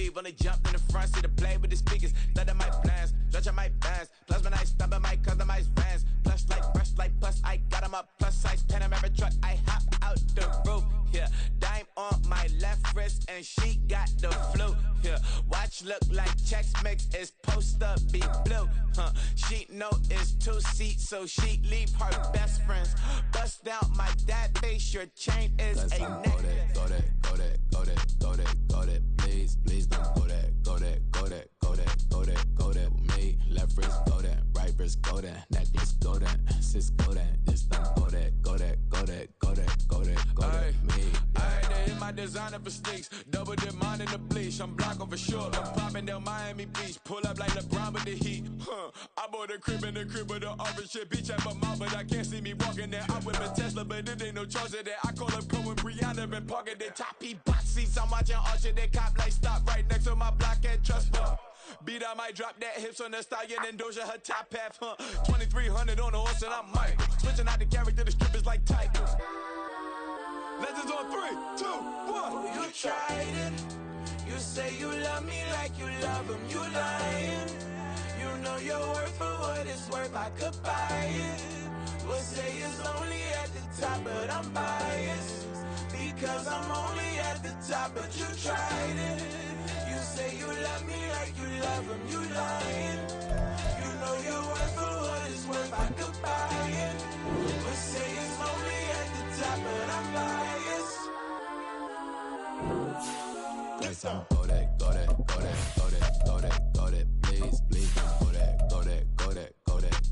leave. Only jumped in the front seat to play with the speakers. Study my plans, stretching my bands. Plus when I stumble my customized vans. Plush like fresh like plus I got them up. Plus size Panamera truck. I hop out the roof. Yeah, dime on my left wrist and she got the flu. Yeah, watch look like checks mix is supposed to be blue. She know it's 2 seats, so she leave her best friends. Bust down my dad face. Your chain is a neck. Go that, please don't go that with me. Left wrist go that, right wrist go that, necklace go that, sis go that, just don't go that me. I had to hit my designer for sneaks, double dip mine in the bleach. I'm block over short, I'm popping down Miami Beach, pull up like LeBron with the heat. I bought a crib in the crib with the orange shit, beach at my mouth, but I can't see me walking there. I whip a Tesla, but it ain't no charge of that. I call up Cohen Brianna and parking the top box seats. I'm watching Archer, they cop like stop right next to my block at Trust Bar. Beat, I might drop that hips on the stallion and Doja her top half, 2300 on the horse and I'm Mike. Switching out the character, the strippers like Tigers. Legends on 3, 2, 1. You tried it. You say you love me like you love him. You lying. You know your worth for what it's worth. I could buy it. We'll say it's lonely at the top, but I'm biased because I'm only at the top. But you tried it. You say you love me like you love him. You lying. You know your worth for what it's worth. I could buy it. We'll say it's lonely at the top, but I'm biased. Let's go that, please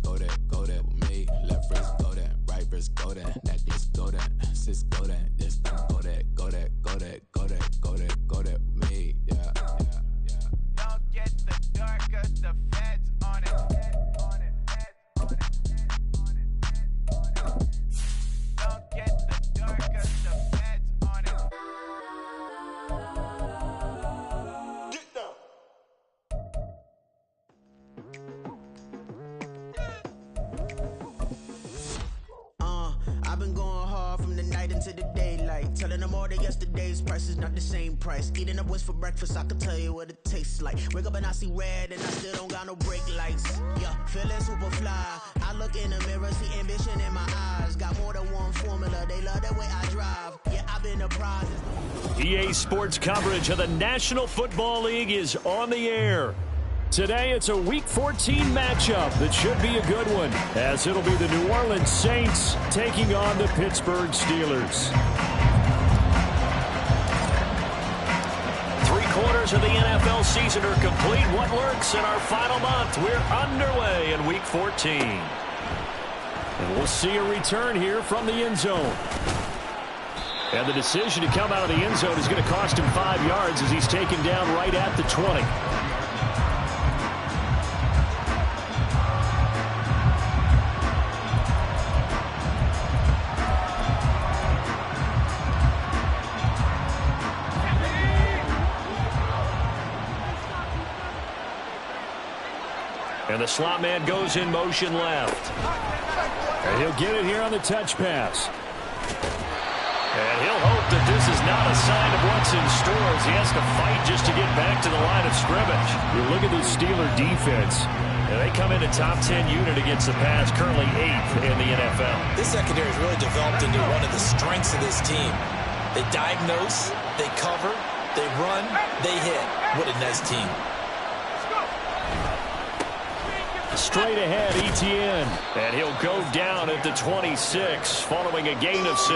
don't go that with me. Left wrist go that, right wrist go that, necklace go that, sis go that, just don't go that with me. Yeah. Don't get the door 'cause the feds on it. Don't get the door 'cause the feds on it. Get down. I've been going hard from the night into the daylight, telling them all that yesterday's price is not the same price. Eating up what's for breakfast, I can tell you what it tastes like. Wake up and I see red and I still don't got no brake lights. Yeah, feeling super fly. I look in the mirror, see ambition in my eyes. Got more than one formula, they love the way I drive. Yeah, I've been a prize. EA Sports coverage of the National Football League is on the air. Today, it's a Week 14 matchup that should be a good one, as it'll be the New Orleans Saints taking on the Pittsburgh Steelers. 3/4 of the NFL season are complete. What lurks in our final month? We're underway in Week 14. And we'll see a return here from the end zone. And the decision to come out of the end zone is going to cost him 5 yards as he's taken down right at the 20. And the slot man goes in motion left. And he'll get it here on the touch pass. And he'll hope that this is not a sign of what's in store as he has to fight just to get back to the line of scrimmage. You look at the Steeler defense, and they come in a top 10 unit against the pass, currently 8th in the NFL. This secondary has really developed into one of the strengths of this team. They diagnose, they cover, they run, they hit. What a nice team. Straight ahead, Etienne. And he'll go down at the 26, following a gain of 6.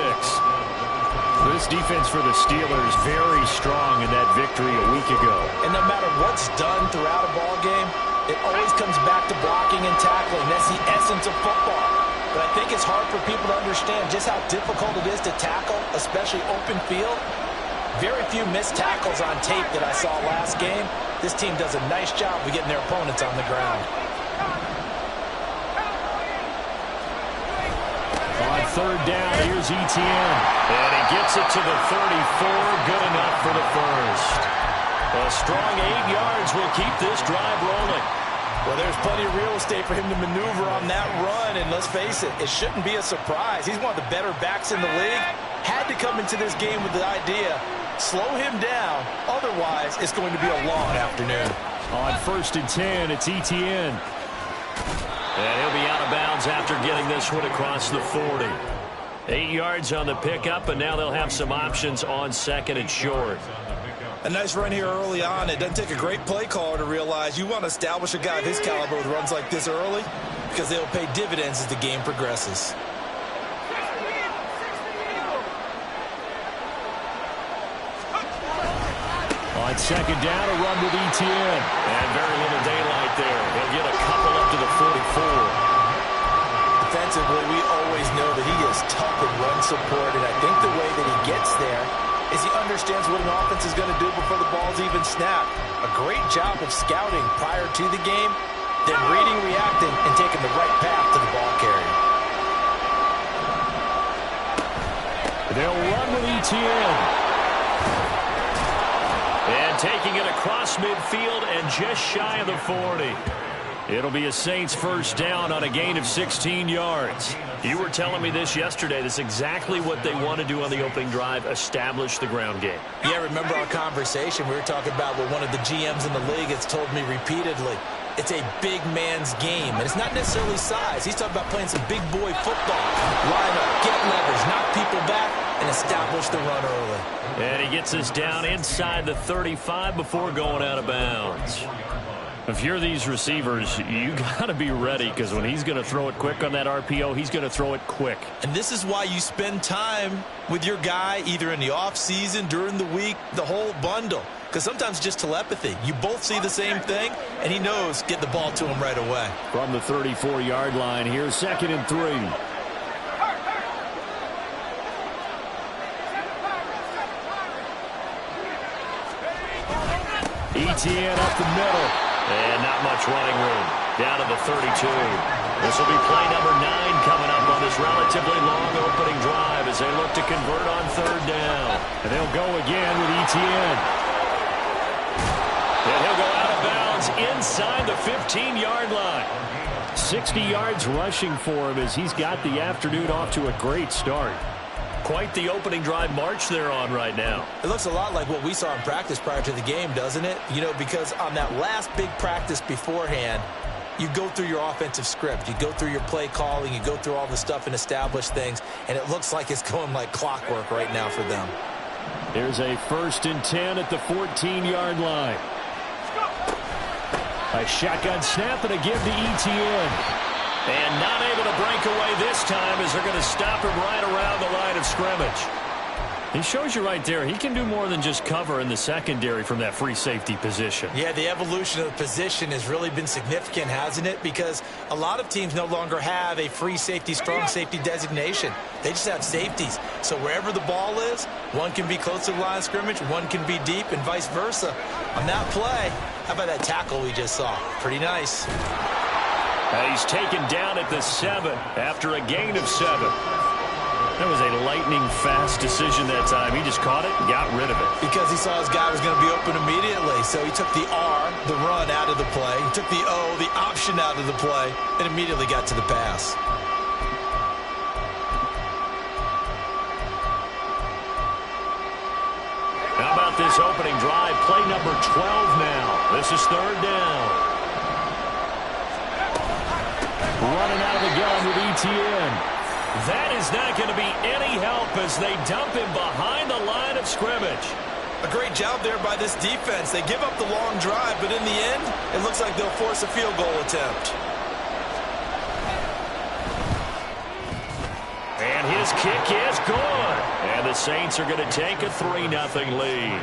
This defense for the Steelers very strong in that victory a week ago. And no matter what's done throughout a ball game, it always comes back to blocking and tackling. That's the essence of football. But I think it's hard for people to understand just how difficult it is to tackle, especially open field. Very few missed tackles on tape that I saw last game. This team does a nice job of getting their opponents on the ground. On third down, here's Etienne. And he gets it to the 34. Good enough for the first. A strong 8 yards will keep this drive rolling. Well, there's plenty of real estate for him to maneuver on that run. And let's face it, it shouldn't be a surprise. He's one of the better backs in the league. Had to come into this game with the idea Slow him down. Otherwise, it's going to be a long afternoon. On 1st and 10, it's Etienne. And he'll be out of bounds after getting this one across the 40. 8 yards on the pickup, and now they'll have some options on 2nd and short. A nice run here early on. It doesn't take a great play caller to realize you want to establish a guy of his caliber with runs like this early because they'll pay dividends as the game progresses. On 2nd down, a run with Etienne. And very little daylight there. He'll get a couple up to the 44. Defensively, we always know that he is tough in run support, and I think the way that he gets there is he understands what an offense is going to do before the ball's even snapped. A great job of scouting prior to the game, then reading, reacting, and taking the right path to the ball carrier. They'll run with Etienne. And taking it across midfield and just shy of the 40. It'll be a Saints first down on a gain of 16 yards. You were telling me this yesterday. That's exactly what they want to do on the opening drive, establish the ground game. Yeah, remember our conversation? We were talking about what one of the GMs in the league has told me repeatedly. It's a big man's game, and it's not necessarily size. He's talking about playing some big boy football. Line up, get leverage, knock people back, and establish the run early. And he gets us down inside the 35 before going out of bounds. If you're these receivers, you got to be ready because when he's going to throw it quick on that RPO, he's going to throw it quick. And this is why you spend time with your guy either in the offseason, during the week, the whole bundle. Because sometimes just telepathy. You both see the same thing, and he knows get the ball to him right away. From the 34-yard line here, 2nd and 3. Etienne up the middle. And not much running room. Down to the 32. This will be play number 9 coming up on this relatively long opening drive as they look to convert on 3rd down. And they'll go again with Etienne. And he'll go out of bounds inside the 15-yard line. 60 yards rushing for him as he's got the afternoon off to a great start. Quite the opening drive march they're on right now. It looks a lot like what we saw in practice prior to the game, doesn't it? You know, because on that last big practice beforehand, you go through your offensive script. You go through your play calling. You go through all the stuff and establish things. And it looks like it's going like clockwork right now for them. There's a 1st and 10 at the 14-yard line. A shotgun snap and a give to Etienne. And not able to break away this time as they're going to stop him right around the line of scrimmage. He shows you right there, he can do more than just cover in the secondary from that free safety position. Yeah, the evolution of the position has really been significant, hasn't it? Because a lot of teams no longer have a free safety, strong safety designation. They just have safeties. So wherever the ball is, one can be close to the line of scrimmage, one can be deep, and vice versa. On that play, how about that tackle we just saw? Pretty nice. He's taken down at the 7 after a gain of 7. That was a lightning-fast decision that time. He just caught it and got rid of it. Because he saw his guy was going to be open immediately. So he took the R, the run, out of the play. He took the O, the option, out of the play, and immediately got to the pass. How about this opening drive? Play number 12 now. This is 3rd down. Running out of the gun with Etienne. That is not going to be any help as they dump him behind the line of scrimmage. A great job there by this defense. They give up the long drive, but in the end, it looks like they'll force a field goal attempt. And his kick is good. And the Saints are going to take a 3-0 lead.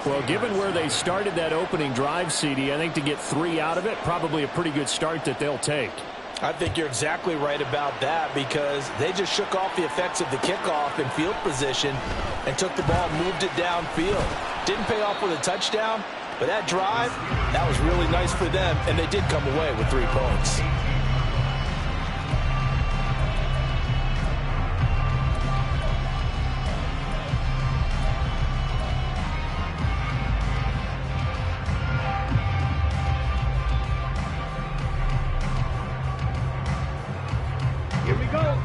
Well, given where they started that opening drive, CD, I think to get 3 out of it, probably a pretty good start that they'll take. I think you're exactly right about that because they just shook off the effects of the kickoff in field position and took the ball, moved it downfield. Didn't pay off with a touchdown, but that drive, that was really nice for them, and they did come away with 3 points.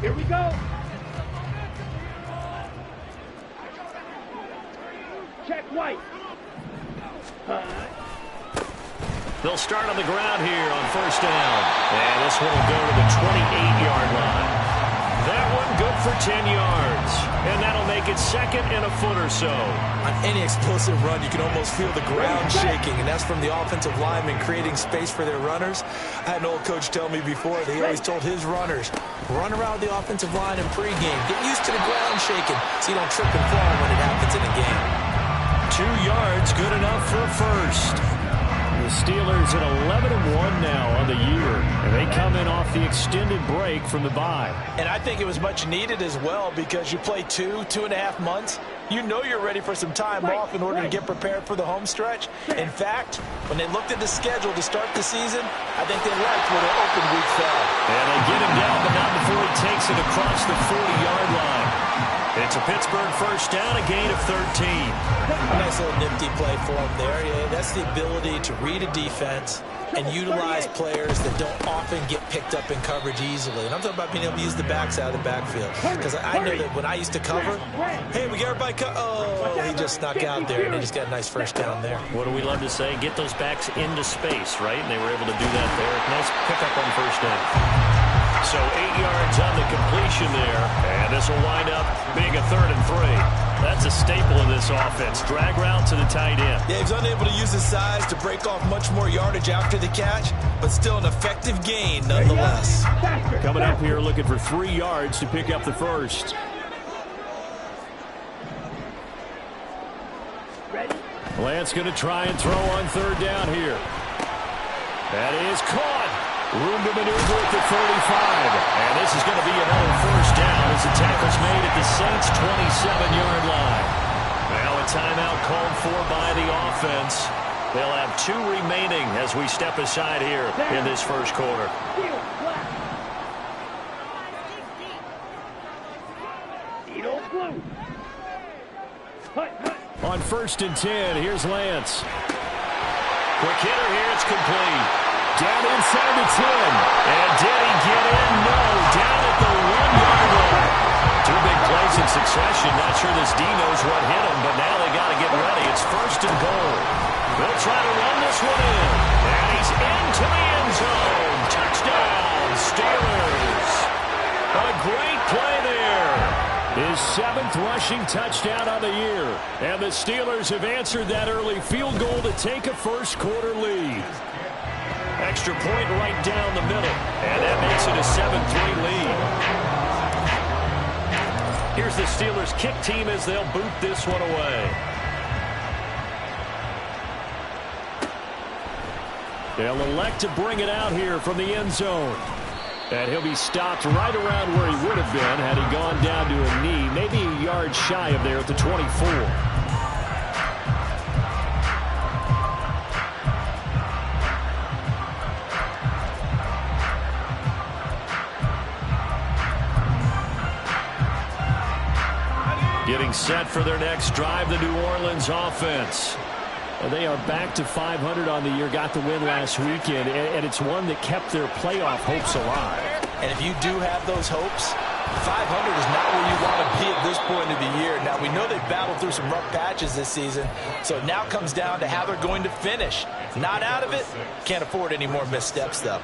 Here we go. They'll start on the ground here on first down. And this one will go to the 28-yard line. That one good for 10 yards. And that'll make it second and a foot or so. On any explosive run, you can almost feel the ground shaking, and that's from the offensive linemen creating space for their runners. I had an old coach tell me before that he always told his runners, run around the offensive line in pregame. Get used to the ground shaking so you don't trip and fall when it happens in a game. 2 yards, good enough for a first. The Steelers at 11-1 now on the year, and they come in off the extended break from the bye. And I think it was much needed as well because you play 2.5 months. You know you're ready for some time off in order to get prepared for the home stretch. In fact, when they looked at the schedule to start the season, I think they liked where their open week fell. And they get him down, but not before he takes it across the 40-yard line. It's a Pittsburgh first down, a gain of 13. A nice little nifty play for him there. Yeah, that's the ability to read a defense and utilize players that don't often get picked up in coverage easily. And I'm talking about being able to use the backs out of the backfield. Because I know that when I used to cover, hey, we got everybody he just snuck out there, and they just got a nice first down there. What do we love to say? Get those backs into space, right? And they were able to do that there. Nice pickup on first down. So 8 yards on the completion there, and this will wind up being a 3rd and 3. That's a staple of this offense. Drag route to the tight end. Yeah, he's unable to use his size to break off much more yardage after the catch, but still an effective gain nonetheless. Coming up here looking for 3 yards to pick up the first. Lance going to try and throw on 3rd down here. That is caught. Room to maneuver at the 35. And this is going to be another first down as the tackle's made at the Saints' 27-yard line. Now a timeout called for by the offense. They'll have 2 remaining as we step aside here in this first quarter. On 1st and 10, here's Lance. Quick hitter here, it's complete. Down inside the 10. And did he get in? No. Down at the 1-yard line. 2 big plays in succession. Not sure this D knows what hit him, but now they got to get ready. It's 1st and goal. They'll try to run this one in. And he's into the end zone. Touchdown, Steelers. A great play there. His 7th rushing touchdown on the year. And the Steelers have answered that early field goal to take a first quarter lead. Extra point right down the middle. And that makes it a 7-3 lead. Here's the Steelers kick team as they'll boot this one away. They'll elect to bring it out here from the end zone. And he'll be stopped right around where he would have been had he gone down to a knee, maybe a yard shy of there at the 24. Getting set for their next drive, the New Orleans offense. They are back to 500 on the year, got the win last weekend, and it's one that kept their playoff hopes alive. And if you do have those hopes, 500 is not where you want to be at this point of the year. Now, we know they've battled through some rough patches this season, so it now comes down to how they're going to finish. Not out of it, can't afford any more missteps, though.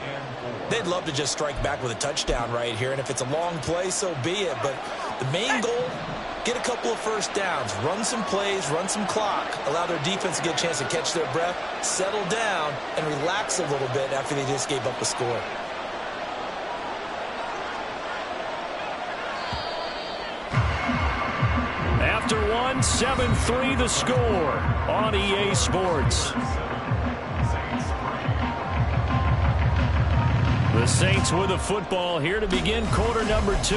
They'd love to just strike back with a touchdown right here, and if it's a long play, so be it. But the main goal, get a couple of first downs, run some plays, run some clock, allow their defense to get a chance to catch their breath, settle down, and relax a little bit after they just gave up a score. After one, 7-3 the score on EA Sports. The Saints with the football here to begin quarter number 2.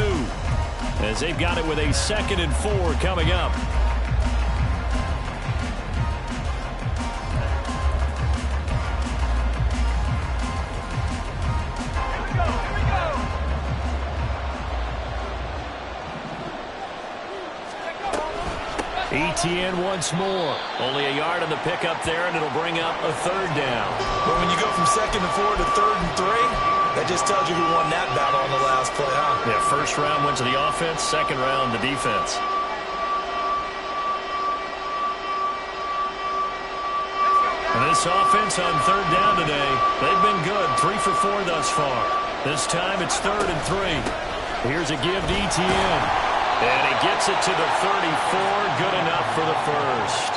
As they've got it with a 2nd and 4 coming up. ETN once more. Only a yard on the pickup there, and it'll bring up a 3rd down. But when you go from 2nd and 4 to 3rd and 3, that just tells you who won that battle on the last play, huh? Yeah, 1st round went to the offense, 2nd round the defense. This offense on third down today, they've been good, 3 for 4 thus far. This time it's 3rd and 3. Here's a give to Etienne. And he gets it to the 34, good enough for the first.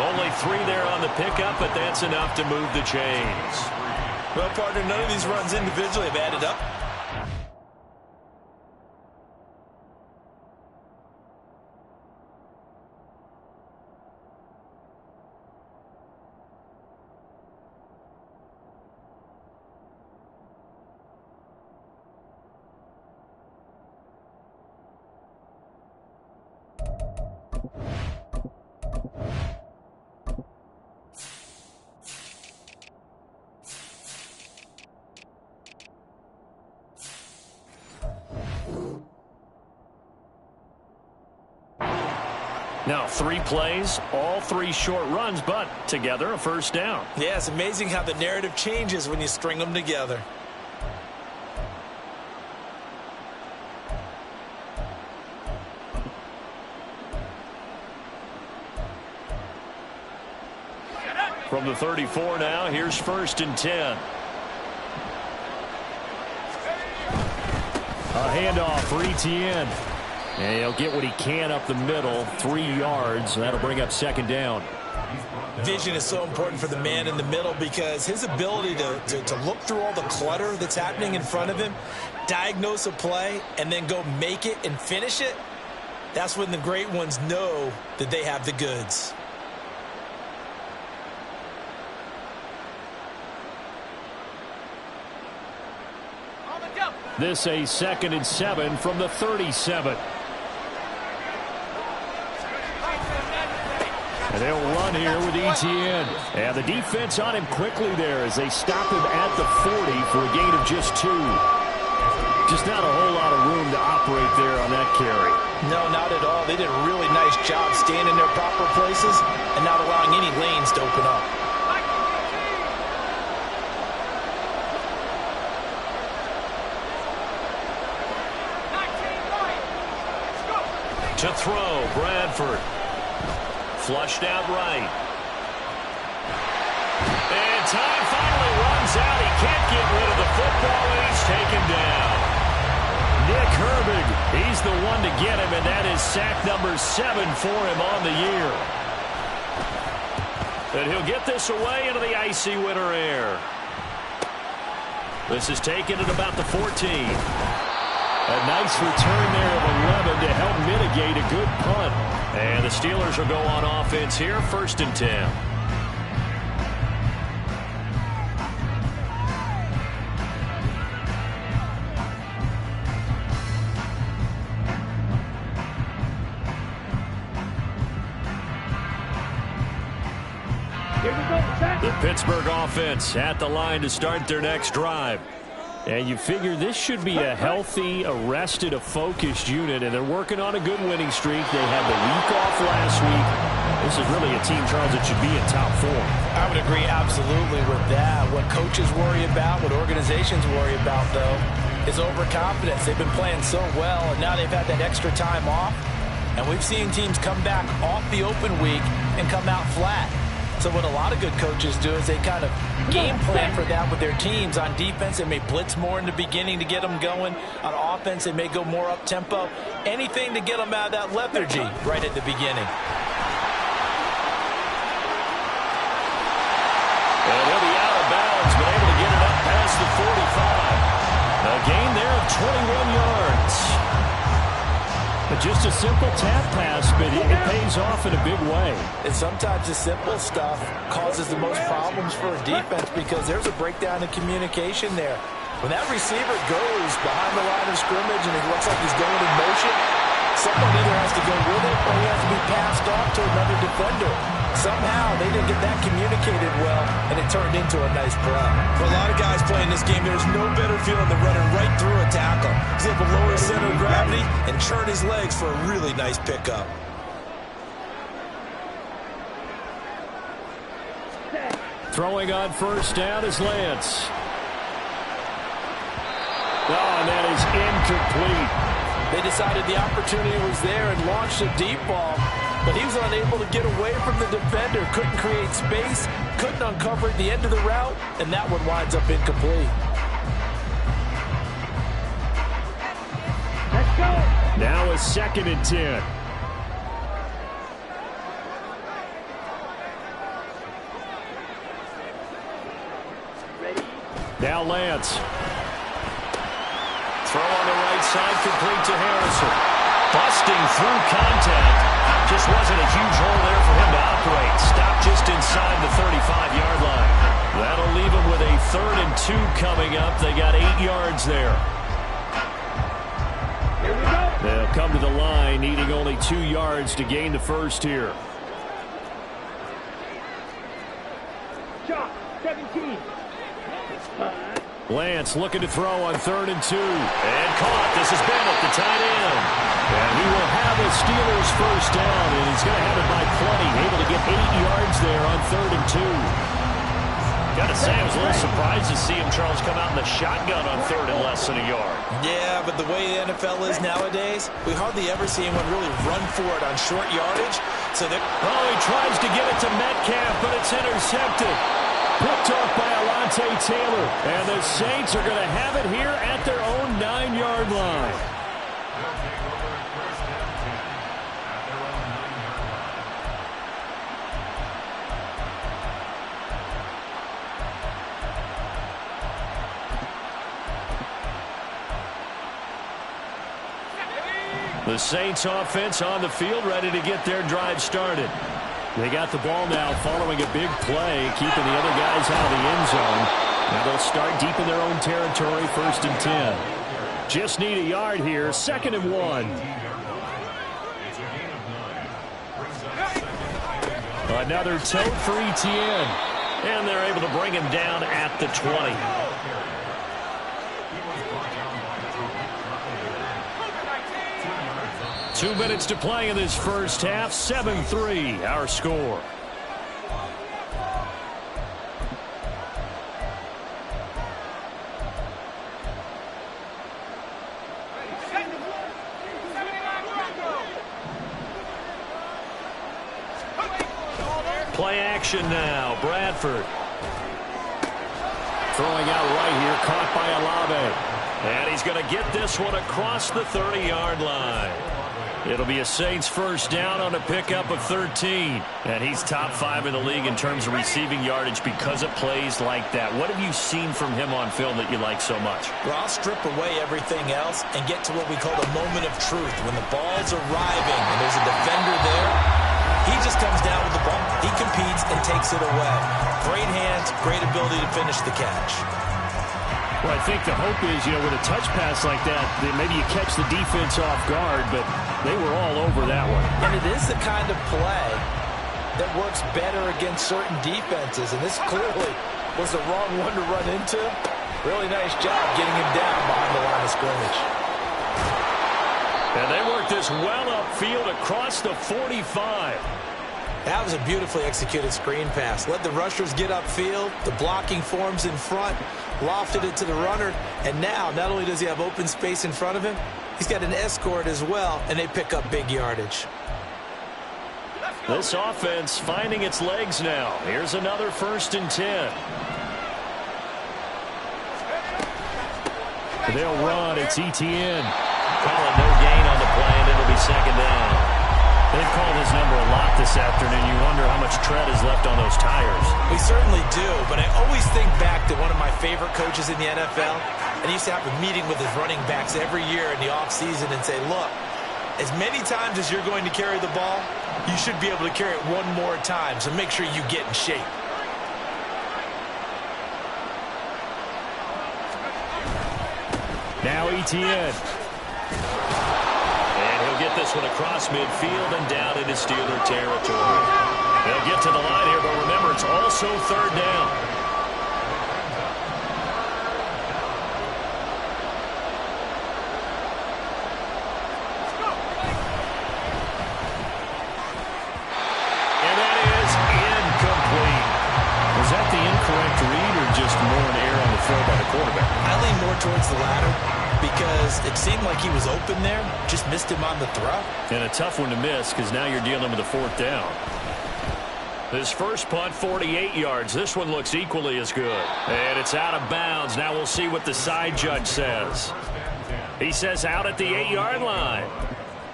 Only 3 there on the pickup, but that's enough to move the chains. Well, partner, none of these runs individually have added up. Now 3 plays, all 3 short runs, but together a first down. Yeah, it's amazing how the narrative changes when you string them together. From the 34 now, here's 1st and 10. A handoff for Etienne. And he'll get what he can up the middle, 3 yards. That'll bring up 2nd down. Vision is so important for the man in the middle because his ability to look through all the clutter that's happening in front of him, diagnose a play, and then go make it and finish it, that's when the great ones know that they have the goods. This a 2nd and 7 from the 37. And they'll run here with Etienne. And the defense on him quickly there as they stop him at the 40 for a gain of just 2. Just not a whole lot of room to operate there on that carry. No, not at all. They did a really nice job staying in their proper places and not allowing any lanes to open up. To throw, Bradford. Flushed out right. And time finally runs out. He can't get rid of the football, and he's taken down. Nick Herbig, he's the one to get him, and that is sack number 7 for him on the year. And he'll get this away into the icy winter air. This is taken at about the 14. A nice return there of 11 to help mitigate a good punt. And the Steelers will go on offense here, 1st and 10. The Pittsburgh offense at the line to start their next drive. And you figure this should be a healthy, arrested, a focused unit, and they're working on a good winning streak. They had the week off last week. This is really a team, Charles, that should be in top form. I would agree absolutely with that. What coaches worry about, what organizations worry about, though, is overconfidence. They've been playing so well, and now they've had that extra time off. And we've seen teams come back off the open week and come out flat. So what a lot of good coaches do is they kind of game plan for that with their teams. On defense, they may blitz more in the beginning to get them going. On offense, they may go more up-tempo. Anything to get them out of that lethargy right at the beginning. And he'll be out of bounds, but able to get it up past the 45. A gain there of 21 yards. But just a simple tap pass, but it pays off in a big way. And sometimes the simple stuff causes the most problems for a defense because there's a breakdown in communication there. When that receiver goes behind the line of scrimmage and it looks like he's going in motion, someone either has to go with it or he has to be passed off to another defender. Somehow they didn't get that communicated well, and it turned into a nice play. For a lot of guys playing this game, there's no better feeling than running right through a tackle. He's able to lower his center of gravity and churn his legs for a really nice pickup. Throwing on first down is Lance. Oh, and that is incomplete. They decided the opportunity was there and launched a deep ball. but he was unable to get away from the defender. Couldn't create space, couldn't uncover at the end of the route, and that one winds up incomplete. Let's go. Now a 2nd and 10. Now Lance. Throw on the right side, complete to Harrison. Busting through contact. Just wasn't a huge hole there for him to operate. Stopped just inside the 35-yard line. That'll leave him with a 3rd and 2 coming up. They got 8 yards there. Here we go. They'll come to the line, needing only 2 yards to gain the first here. Shot, 17. Lance looking to throw on 3rd and 2. And caught. This is Bennett, the tight end. And he will have a Steelers first down, and he's going to have it by plenty. Able to get 8 yards there on 3rd and 2. Got to say, I was a little surprised to see him, Charles, come out in the shotgun on 3rd and less than a yard. Yeah, but the way the NFL is nowadays, we hardly ever see anyone really run for it on short yardage. So he tries to get it to Metcalf, but it's intercepted. Picked off by Alontae Taylor. And the Saints are going to have it here at their own 9-yard line. The Saints offense on the field, ready to get their drive started. They got the ball now following a big play, keeping the other guys out of the end zone. Now they'll start deep in their own territory, 1st and 10. Just need a yard here, 2nd and 1. Another tote for Etienne. And they're able to bring him down at the 20. 2 minutes to play in this first half. 7-3, our score. Play action now. Bradford. Throwing out right here. Caught by Olave. And he's going to get this one across the 30-yard line. It'll be a Saints first down on a pickup of 13. And he's top 5 in the league in terms of receiving yardage because of plays like that. What have you seen from him on film that you like so much? Well, I'll strip away everything else and get to what we call the moment of truth. When the ball's arriving and there's a defender there, he just comes down with the ball. He competes and takes it away. Great hands, great ability to finish the catch. Well, I think the hope is, with a touch pass like that maybe you catch the defense off guard, but they were all over that one. And it is the kind of play that works better against certain defenses, and this clearly was the wrong one to run into. Really nice job getting him down behind the line of scrimmage. And they worked this well upfield across the 45. That was a beautifully executed screen pass. Let the rushers get upfield. The blocking forms in front. Lofted it to the runner. And now, not only does he have open space in front of him, he's got an escort as well, and they pick up big yardage. This offense finding its legs now. Here's another 1st and 10. They'll run. It's Etienne. Calling no gain on the play, and it'll be 2nd down. They've called his number a lot this afternoon. You wonder how much tread is left on those tires. We certainly do, but I always think back to one of my favorite coaches in the NFL, and he used to have a meeting with his running backs every year in the offseason and say, look, as many times as you're going to carry the ball, you should be able to carry it one more time, so make sure you get in shape. Now Etienne. Get this one across midfield and down into Steeler territory. They'll get to the line here, but remember, it's also 3rd down. And that is incomplete. Was that the incorrect read or just more an error on the throw by the quarterback. I lean more towards the latter because it seemed like he was open there, just missed him on the throw. And a tough one to miss because now you're dealing with a 4th down. This first punt, 48 yards. This one looks equally as good. And it's out of bounds. Now we'll see what the side judge says. He says out at the 8-yard line.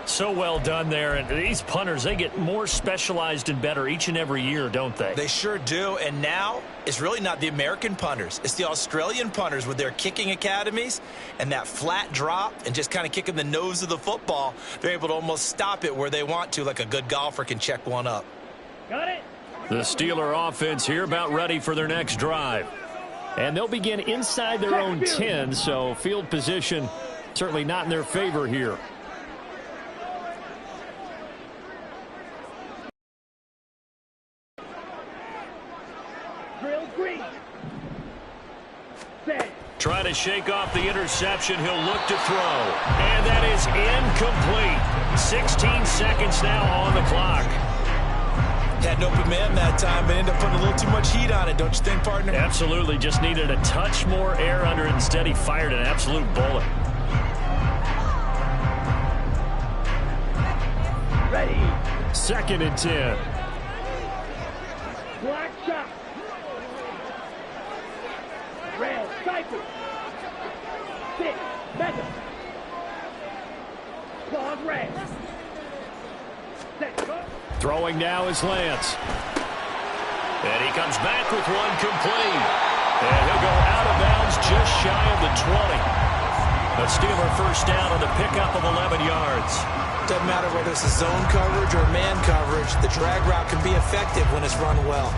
So well done there. And these punters, they get more specialized and better each and every year, don't they? They sure do. And now it's really not the American punters. It's the Australian punters with their kicking academies and that flat drop and just kind of kicking the nose of the football. They're able to almost stop it where they want to, like a good golfer can check one up. Got it. The Steeler offense here about ready for their next drive. And they'll begin inside their own 10, so field position certainly not in their favor here. Drill green. Set. Try to shake off the interception. He'll look to throw. And that is incomplete. 16 seconds now on the clock. Had an open man that time, but ended up putting a little too much heat on it, don't you think, partner? Absolutely. Just needed a touch more air under it. Instead, he fired an absolute bullet. Ready. 2nd and 10. Black shot. Red cycle. 6. Mega. Claws red. Set. Go. Throwing now is Lance. And he comes back with one complete. And he'll go out of bounds just shy of the 20. A Steeler first down on the pickup of 11 yards. Doesn't matter whether it's a zone coverage or man coverage. The drag route can be effective when it's run well.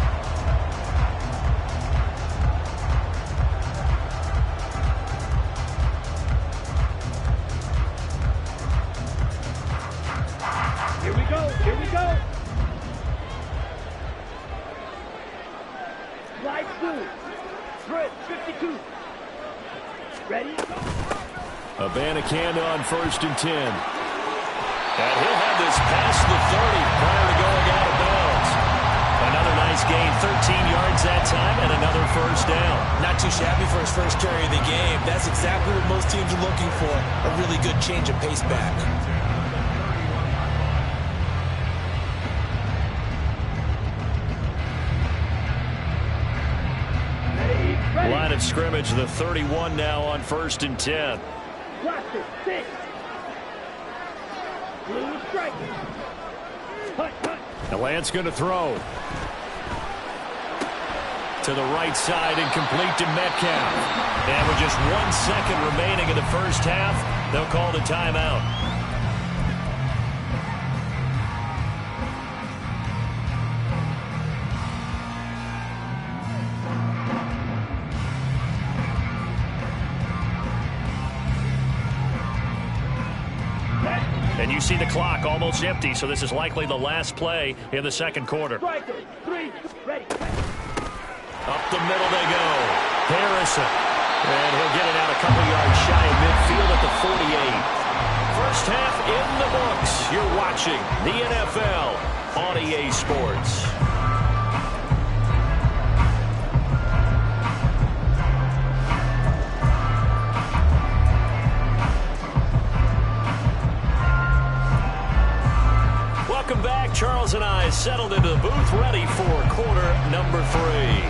Here we go. Here we go. Slide through. Drill 52. Ready? Abanikanda on 1st and 10. And he'll have this past the 30 prior to going out of bounds. Another nice gain, 13 yards that time, and another first down. Not too shabby for his first carry of the game. That's exactly what most teams are looking for, a really good change of pace back. Line of scrimmage, the 31 now on 1st and 10. Blaster 6. Blue strike. Hut, hut. Now Lance going to throw. To the right side and complete to Metcalf. And with just 1 second remaining in the first half, they'll call the timeout. And you see the clock almost empty, so this is likely the last play in the second quarter. Striker 3. Ready. Up the middle they go. Harrison. And he'll get it out a couple yards shy of midfield at the 48. First half in the books. You're watching the NFL on EA Sports. Welcome back. Charles and I settled into the booth ready for quarter number 3.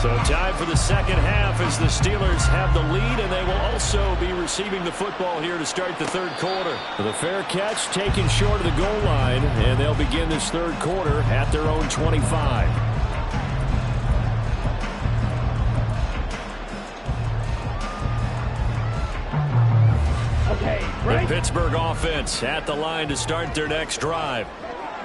So time for the second half as the Steelers have the lead, and they will also be receiving the football here to start the third quarter. The fair catch taken short of the goal line, and they'll begin this third quarter at their own 25. Okay, The right. Pittsburgh offense at the line to start their next drive.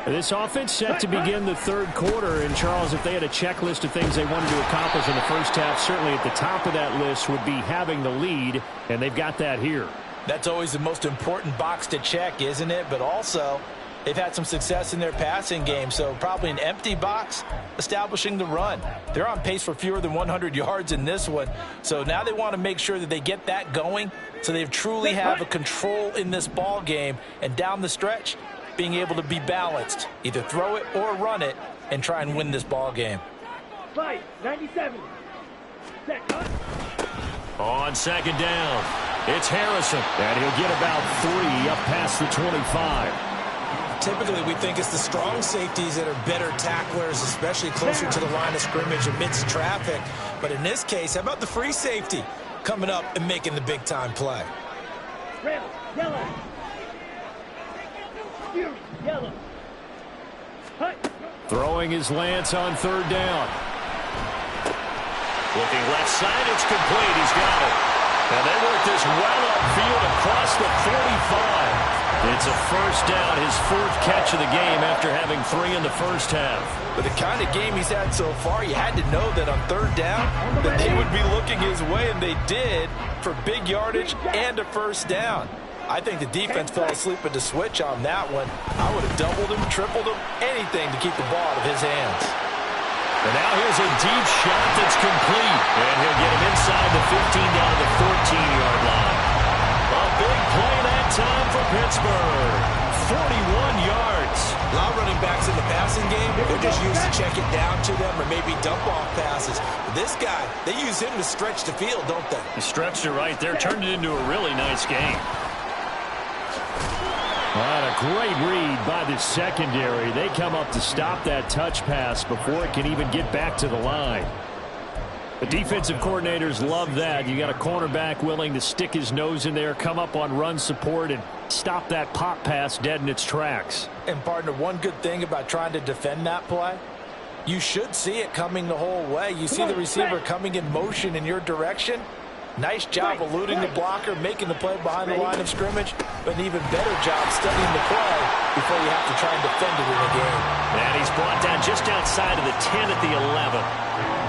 This offense set to begin the third quarter, and Charles, if they had a checklist of things they wanted to accomplish in the first half, certainly at the top of that list would be having the lead, and they've got that here. That's always the most important box to check, isn't it? But also, they've had some success in their passing game, so probably an empty box establishing the run. They're on pace for fewer than 100 yards in this one, so now they want to make sure that they get that going so they truly have a control in this ball game, and down the stretch, being able to be balanced, either throw it or run it, and try and win this ball game. Fight 97. Set, cut. On second down, it's Harrison, and he'll get about 3 up past the 25. Typically, we think it's the strong safeties that are better tacklers, especially closer to the line of scrimmage amidst traffic. But in this case, how about the free safety coming up and making the big-time play? Red, yellow. Fury, yellow. Cut. Throwing his Lance on third down. Looking left side, it's complete. He's got it. And they work this well upfield across the 45. It's a first down, his 4th catch of the game after having 3 in the first half. With the kind of game he's had so far, you had to know that on third down that they would be looking his way, and they did, for big yardage and a first down. I think the defense fell asleep at the switch on that one. I would have doubled him, tripled him, anything to keep the ball out of his hands. And now here's a deep shot that's complete. And he'll get him inside the 15 down to the 14-yard line. A big play that time for Pittsburgh. 41 yards. A lot of running backs in the passing game, they're just used to check it down to them or maybe dump-off passes. But this guy, they use him to stretch the field, don't they? He stretched it right there, turned it into a really nice game. And a great read by the secondary. They come up to stop that touch pass before it can even get back to the line. The defensive coordinators love that. You got a cornerback willing to stick his nose in there, come up on run support, and stop that pop pass dead in its tracks. And, partner, one good thing about trying to defend that play, you should see it coming the whole way. You see the receiver coming in motion in your direction. Nice job eluding the blocker, making the play behind the line of scrimmage, but an even better job studying the play before you have to try and defend it in a game. And he's brought down just outside of the 10 at the 11.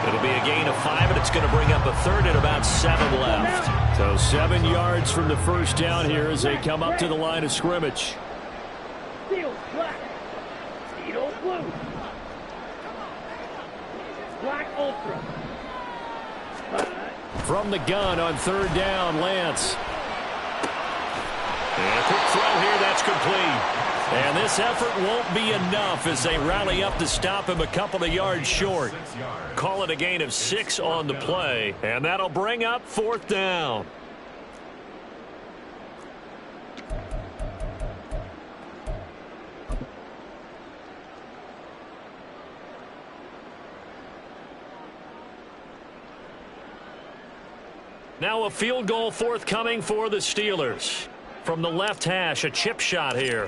It'll be a gain of 5, and it's going to bring up a third and about 7 left. So 7 yards from the first down here as they come up to the line of scrimmage. Steel, black. Steel, blue. Black, ultra. From the gun on third down, Lance. And a quick throw here, that's complete. And this effort won't be enough as they rally up to stop him a couple of yards short. Call it a gain of 6 on the play, and that'll bring up 4th down. Now a field goal forthcoming for the Steelers. From the left hash, a chip shot here.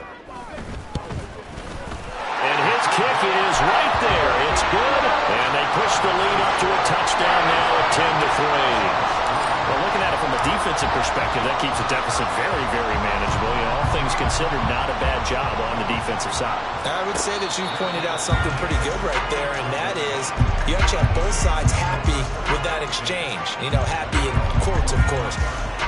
And his kick is right there. It's good. And they push the lead up to a touchdown now at 10-3. Well, looking at it from a defensive perspective, that keeps the deficit very, very manageable. You know, all things considered, not a bad job on the defensive side. I would say that you pointed out something pretty good right there, and that is you actually have both sides happy with that exchange. You know, happy in quotes, of course.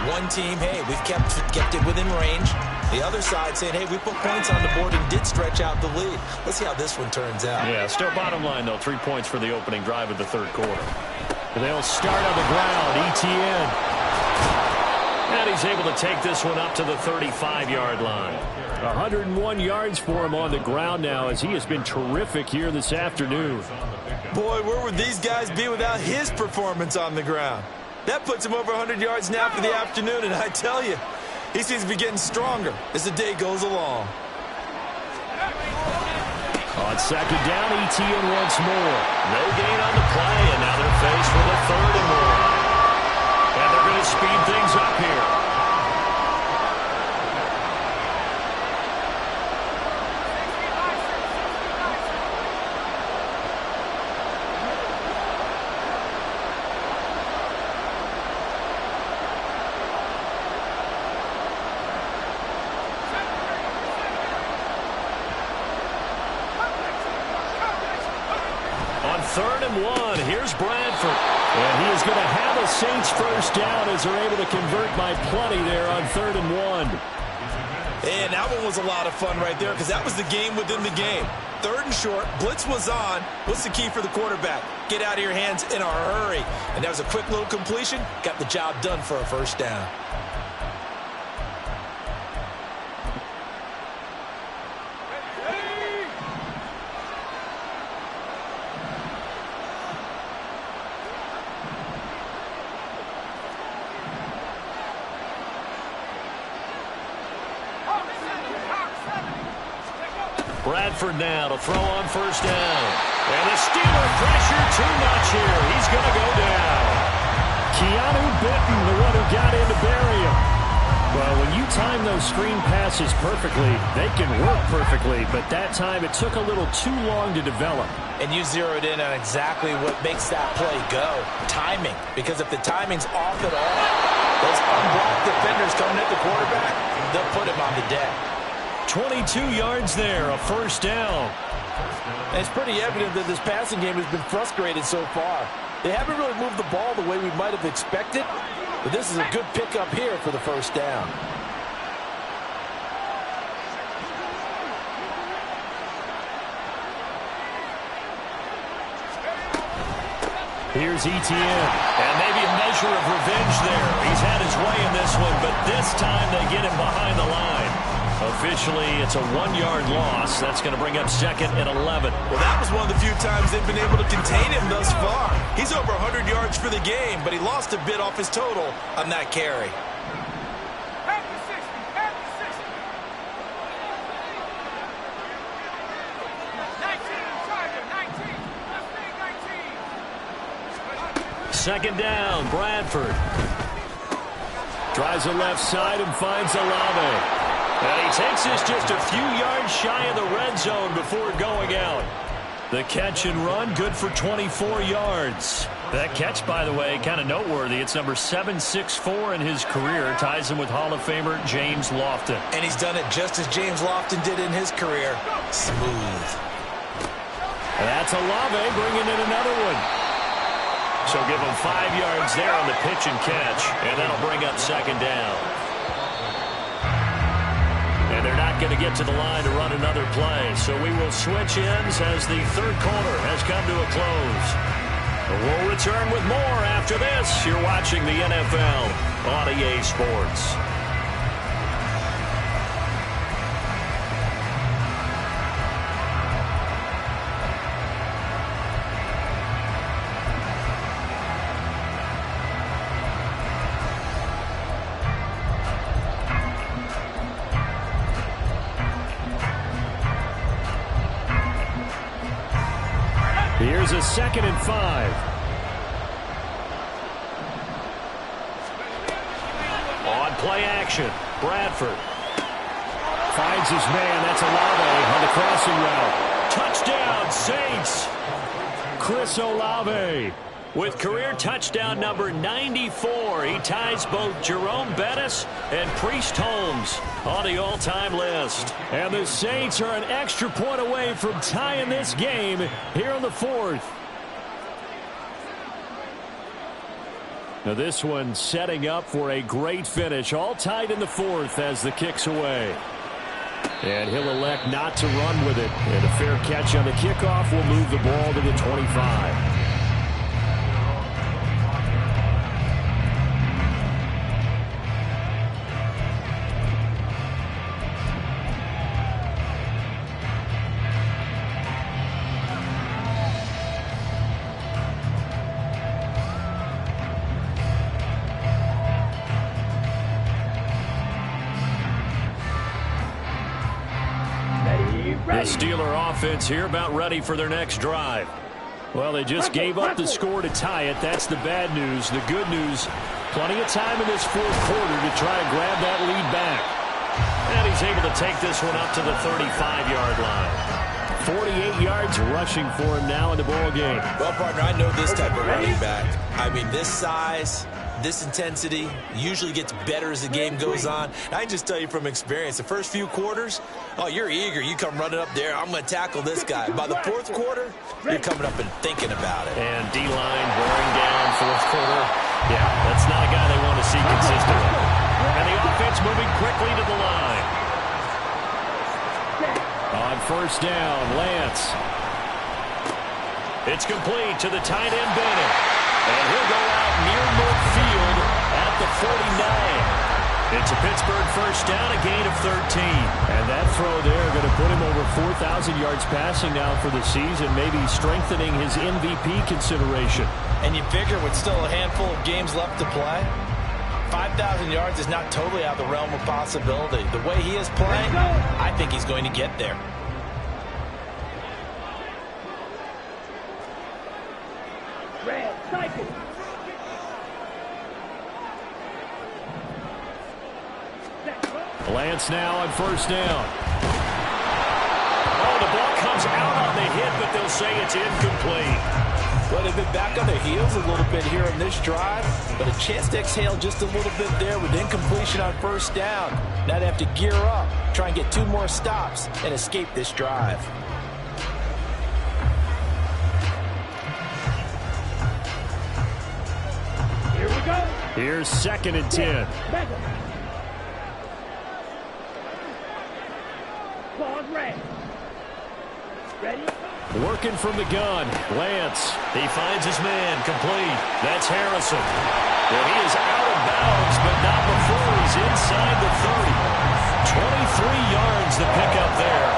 One team, hey, we've kept it within range. The other side saying, hey, we put points on the board and did stretch out the lead. Let's see how this one turns out. Yeah, still bottom line, though, 3 points for the opening drive of the third quarter. They'll start on the ground, ETN. And he's able to take this one up to the 35-yard line. 101 yards for him on the ground now as he has been terrific here this afternoon. Boy, where would these guys be without his performance on the ground? That puts him over 100 yards now for the afternoon, and I tell you, he seems to be getting stronger as the day goes along. On second down, ETN once more. No gain on the play, and now they're faced with a 3rd and 1. And they're going to speed things up here. Third and 1. Here's Bradford. And he is going to have a Saints first down as they're able to convert by plenty there on 3rd and 1. And that one was a lot of fun right there because that was the game within the game. 3rd and short. Blitz was on. What's the key for the quarterback? Get out of your hands in a hurry. And that was a quick little completion. Got the job done for a first down. Bradford now to throw on first down. And the Steeler pressure too much here. He's going to go down. Keanu Bitten, the one who got in to bury him. Well, when you time those screen passes perfectly, they can work perfectly, but that time it took a little too long to develop. And you zeroed in on exactly what makes that play go. Timing. Because if the timing's off at all, those unblocked defenders coming at the quarterback, they'll put him on the deck. 22 yards there, a first down. And it's pretty evident that this passing game has been frustrated so far. They haven't really moved the ball the way we might have expected, but this is a good pickup here for the first down. Here's Etienne, and maybe a measure of revenge there. He's had his way in this one, but this time they get him behind the line. Officially, it's a 1-yard loss. That's going to bring up 2nd and 11. Well, that was one of the few times they've been able to contain him thus far. He's over 100 yards for the game, but he lost a bit off his total on that carry. Second down, Bradford. Drives the left side and finds Olave. And he takes this just a few yards shy of the red zone before going out. The catch and run, good for 24 yards. That catch, by the way, kind of noteworthy. It's number 764 in his career. Ties him with Hall of Famer James Lofton. And he's done it just as James Lofton did in his career. Smooth. And that's Olave bringing in another one. So give him 5 yards there on the pitch and catch, and that'll bring up second down. And they're not going to get to the line to run another play, so we will switch ends as the third quarter has come to a close. We'll return with more after this. You're watching the NFL on EA Sports. Here's a 2nd and 5. On play action, Bradford finds his man. That's Olave on the crossing route. Touchdown, Saints. Chris Olave with career touchdown number 94. He ties both Jerome Bettis and Priest Holmes on the all-time list. And the Saints are an extra point away from tying this game here in the 4th. Now this one setting up for a great finish. All tied in the 4th as the kick's away. And he'll elect not to run with it. And a fair catch on the kickoff will move the ball to the 25. The Steeler offense here about ready for their next drive. Well, they just gave up the score to tie it. That's the bad news. The good news, plenty of time in this 4th quarter to try and grab that lead back. And he's able to take this one up to the 35-yard line. 48 yards rushing for him now in the ball game. Well, partner, I know this type of running back. I mean, this size, this intensity usually gets better as the game goes on. And I can just tell you from experience, the first few quarters, oh, you're eager. You come running up there. I'm going to tackle this guy. By the 4th quarter, you're coming up and thinking about it. And D-line wearing down 4th quarter. Yeah, that's not a guy they want to see consistently. And the offense moving quickly to the line. On first down, Lance. It's complete to the tight end, Bennett. And he'll go out near midfield at the 49. It's a Pittsburgh first down, a gain of 13. And that throw there going to put him over 4,000 yards passing now for the season, maybe strengthening his MVP consideration. And you figure with still a handful of games left to play, 5,000 yards is not totally out of the realm of possibility. The way he is playing, I think he's going to get there. Red, cycle. Lance now on first down. Oh, the ball comes out on the hit, but they'll say it's incomplete. Well, they've been back on their heels a little bit here in this drive, but a chance to exhale just a little bit there with incompletion on first down. Now they have to gear up, try and get 2 more stops, and escape this drive. Here we go. Here's 2nd and 10. Claws red. Ready? Working from the gun. Lance. He finds his man. Complete. That's Harrison. Well, he is out of bounds, but not before he's inside the 30. 23 yards to pick up there.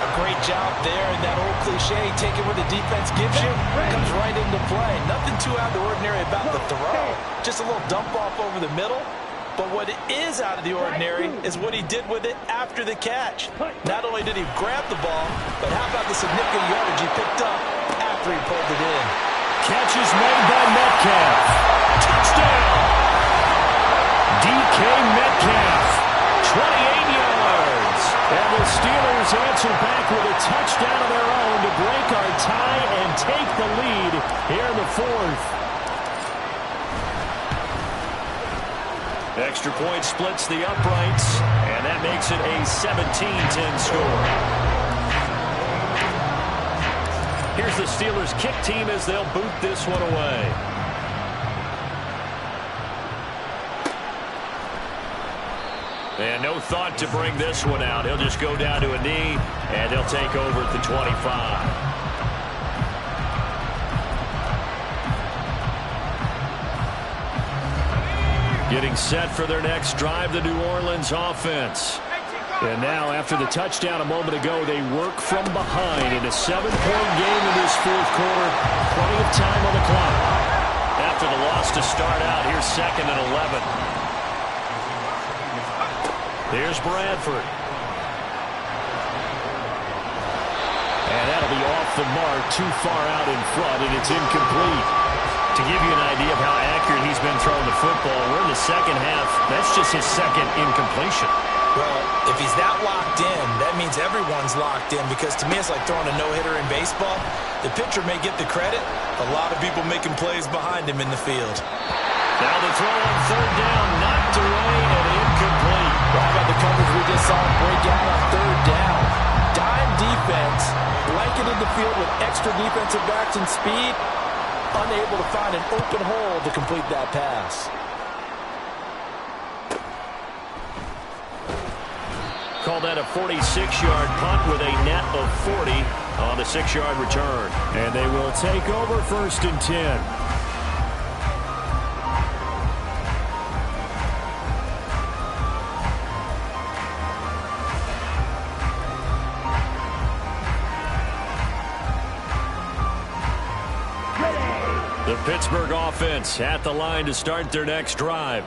A great job there, and that old cliche, take it where the defense gives you, comes right into play. Nothing too out of the ordinary about the throw. Just a little dump off over the middle. But what is out of the ordinary is what he did with it after the catch. Not only did he grab the ball, but how about the significant yardage he picked up after he pulled it in. Catch is made by Metcalf. Touchdown! DK Metcalf. 28 yards. And the Steelers answer back with a touchdown of their own to break our tie and take the lead here in the 4th. Extra point splits the uprights, and that makes it a 17-10 score. Here's the Steelers kick team as they'll boot this one away. And no thought to bring this one out. He'll just go down to a knee, and they'll take over at the 25. Getting set for their next drive, the New Orleans offense. And now, after the touchdown a moment ago, they work from behind in a 7-point game in this 4th quarter. Plenty of time on the clock. After the loss to start out, here's 2nd and 11. Here's Bradford. And that'll be off the mark, too far out in front, and it's incomplete. To give you an idea of how accurate he's been throwing the football, we're in the 2nd half. That's just his 2nd incompletion. Well, if he's that locked in, that means everyone's locked in, because to me it's like throwing a no-hitter in baseball. The pitcher may get the credit. A lot of people making plays behind him in the field. Now the throw on 3rd down, knocked away and incomplete. Well, how about the coverage we just saw him break out on 3rd down? Dime defense, blanketed the field with extra defensive backs and speed. Unable to find an open hole to complete that pass. Call that a 46-yard punt with a net of 40 on the 6-yard return. And they will take over 1st and 10. The Pittsburgh offense at the line to start their next drive.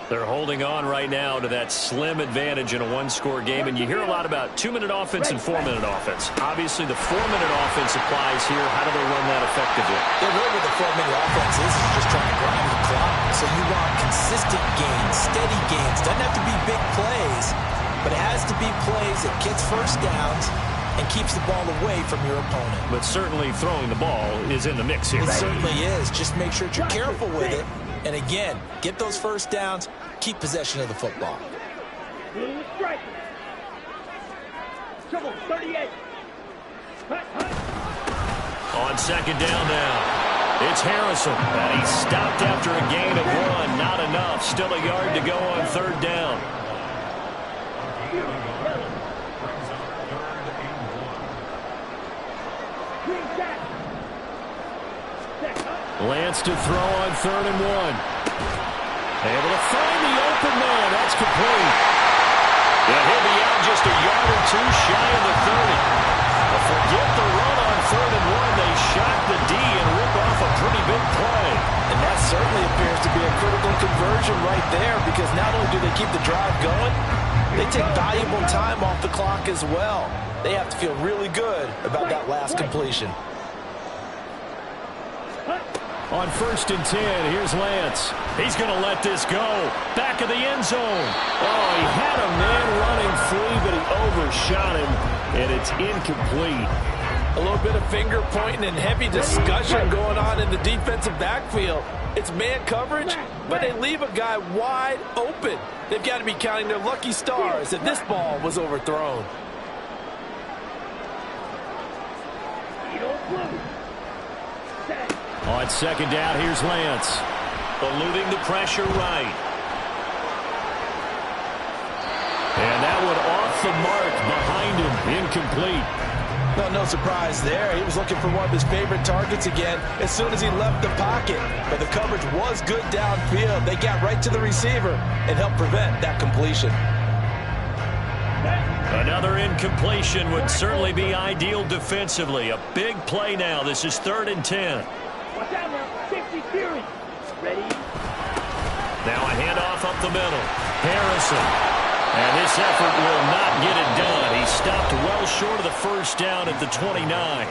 They're holding on right now to that slim advantage in a 1-score game, and you hear a lot about 2-minute offense and 4-minute offense. Obviously, the 4-minute offense applies here. How do they run that effectively? Yeah, really what the 4-minute offense is just trying to grind the clock. So you want consistent gains, steady gains. Doesn't have to be big plays, but it has to be plays that gets first downs and keeps the ball away from your opponent. But certainly throwing the ball is in the mix here. It certainly is. Just make sure that you're careful with it. And again, get those first downs, keep possession of the football. Blue striker. Trouble 38. On 2nd down now, it's Harrison. And he's stopped after a gain of 1. Not enough. Still a yard to go on 3rd down. Lance to throw on 3rd and 1. Able to find the open man. That's complete. And he'll be out just a yard or 2 shy of the 30. But forget the run on 3rd and 1. They shot the D and rip off a pretty big play. And that certainly appears to be a critical conversion right there, because not only do they keep the drive going, they take valuable time off the clock as well. They have to feel really good about that last completion. On 1st and 10, here's Lance. He's going to let this go. Back of the end zone. Oh, he had a man running free, but he overshot him, and it's incomplete. A little bit of finger pointing and heavy discussion going on in the defensive backfield. It's man coverage, but they leave a guy wide open. They've got to be counting their lucky stars if this ball was overthrown. On 2nd down, here's Lance. Eluding the pressure right. And that one off the mark behind him. Incomplete. Well, no surprise there. He was looking for one of his favorite targets again as soon as he left the pocket. But the coverage was good downfield. They got right to the receiver and helped prevent that completion. Another incompletion would certainly be ideal defensively. A big play now. This is 3rd and 10. Watch out now. 50 series. Ready? Now a handoff up the middle. Harrison. And this effort will not get it done. He stopped well short of the first down at the 29.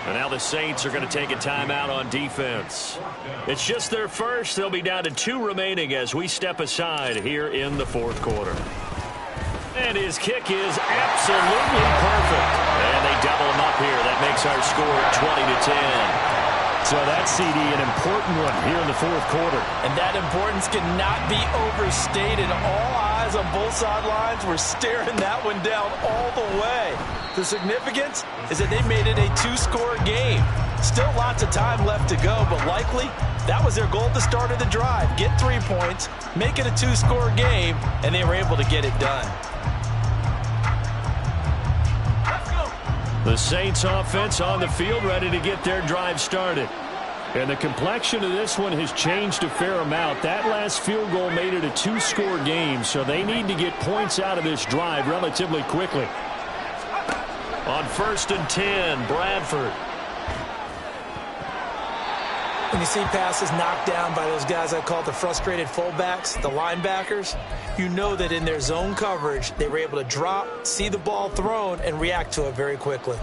And now the Saints are going to take a timeout on defense. It's just their first. They'll be down to 2 remaining as we step aside here in the 4th quarter. And his kick is absolutely perfect. And they double him up here. That makes our score 20-10. So that's, CD, an important one here in the 4th quarter. And that importance cannot be overstated. All eyes on both sidelines were staring that one down all the way. The significance is that they made it a 2-score game. Still lots of time left to go, but likely that was their goal at the start of the drive. Get 3 points, make it a 2-score game, and they were able to get it done. The Saints offense on the field ready to get their drive started. And the complexion of this one has changed a fair amount. That last field goal made it a 2-score game, so they need to get points out of this drive relatively quickly. On 1st and 10, Bradford. When you see passes knocked down by those guys I call the frustrated fullbacks, the linebackers, you know that in their zone coverage, they were able to drop, see the ball thrown, and react to it very quickly.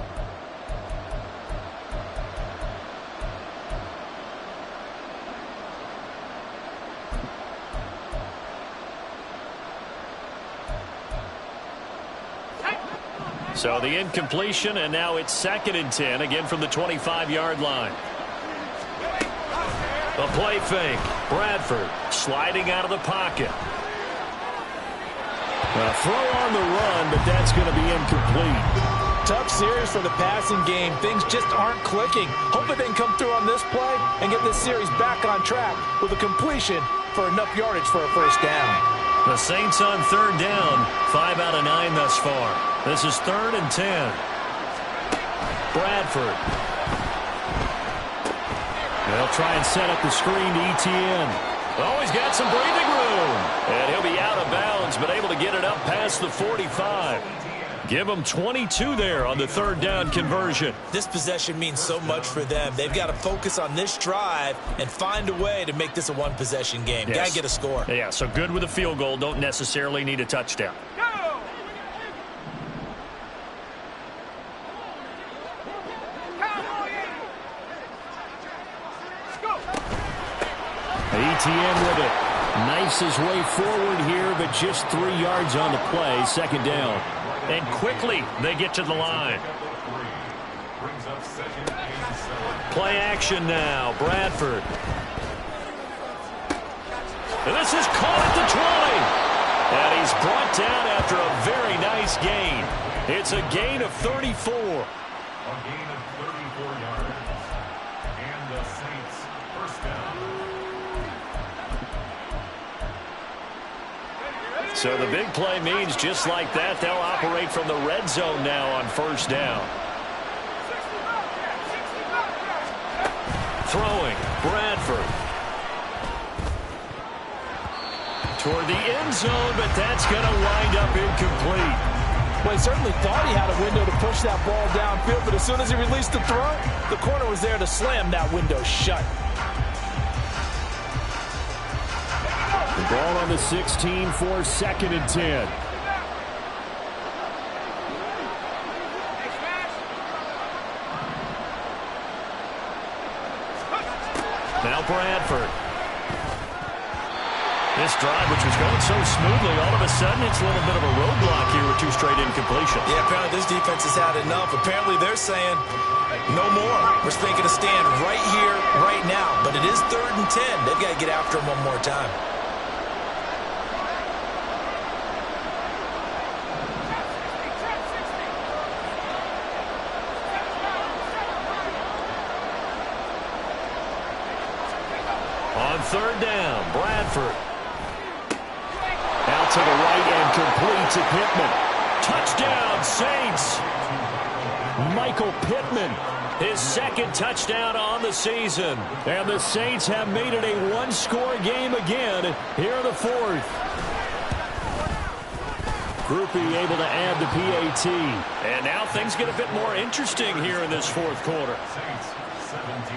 So the incompletion, and now it's 2nd and 10, again from the 25-yard line. A play fake. Bradford sliding out of the pocket. A throw on the run, but that's going to be incomplete. Tough series for the passing game. Things just aren't clicking. Hoping they can come through on this play and get this series back on track with a completion for enough yardage for a 1st down. The Saints on 3rd down. 5 out of 9 thus far. This is 3rd and 10. Bradford. They'll try and set up the screen to ETN. Oh, he's got some breathing room. And he'll be out of bounds, but able to get it up past the 45. Give them 22 there on the 3rd down conversion. This possession means so much for them. They've got to focus on this drive and find a way to make this a 1-possession game. Yes. Got to get a score. Yeah, so good with a field goal. Don't necessarily need a touchdown. ETN with it. Knifes his way forward here, but just 3 yards on the play. 2nd down. And quickly they get to the line. Play action now. Bradford. And this is caught at the 20. And he's brought down after a very nice gain. It's a gain of 34. A gain of 34 yards. And the Saints 1st down. So the big play means just like that, they'll operate from the red zone now on 1st down. Throwing, Bradford. Toward the end zone, but that's going to wind up incomplete. Well, he certainly thought he had a window to push that ball downfield, but as soon as he released the throw, the corner was there to slam that window shut. The ball on the 16 for 2nd and 10. Now Bradford. This drive, which was going so smoothly, all of a sudden it's a little bit of a roadblock here with 2 straight incompletions. Yeah, apparently this defense has had enough. Apparently they're saying, no more. We're making a stand right here, right now. But it is 3rd and 10. They've got to get after him one more time. On 3rd down, Bradford. Out to the right and complete to Pittman. Touchdown, Saints. Michael Pittman, his 2nd touchdown on the season. And the Saints have made it a 1-score game again here in the 4th. Groupie able to add the PAT. And now things get a bit more interesting here in this 4th quarter. Saints 17.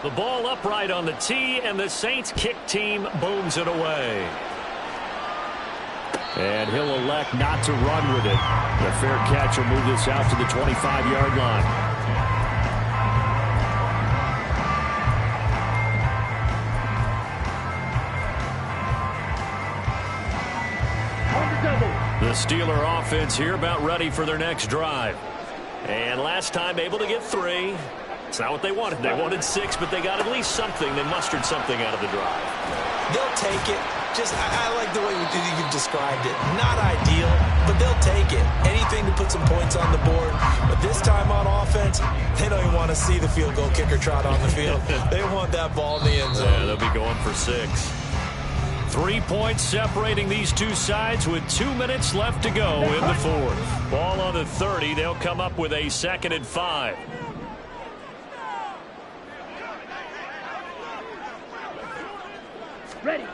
The ball upright on the tee, and the Saints kick team booms it away. And he'll elect not to run with it. The fair catch will move this out to the 25-yard line. The Steeler offense here about ready for their next drive. And last time able to get 3. It's not what they wanted. They wanted 6, but they got at least something. They mustered something out of the drive. They'll take it. I like the way you've described it. Not ideal, but they'll take it. Anything to put some points on the board. But this time on offense, they don't even want to see the field goal kicker trot on the field. They want that ball in the end zone. Yeah, they'll be going for 6. 3 points separating these two sides with 2 minutes left to go in the 4th. Ball on the 30. They'll come up with a 2nd and 5. Ready.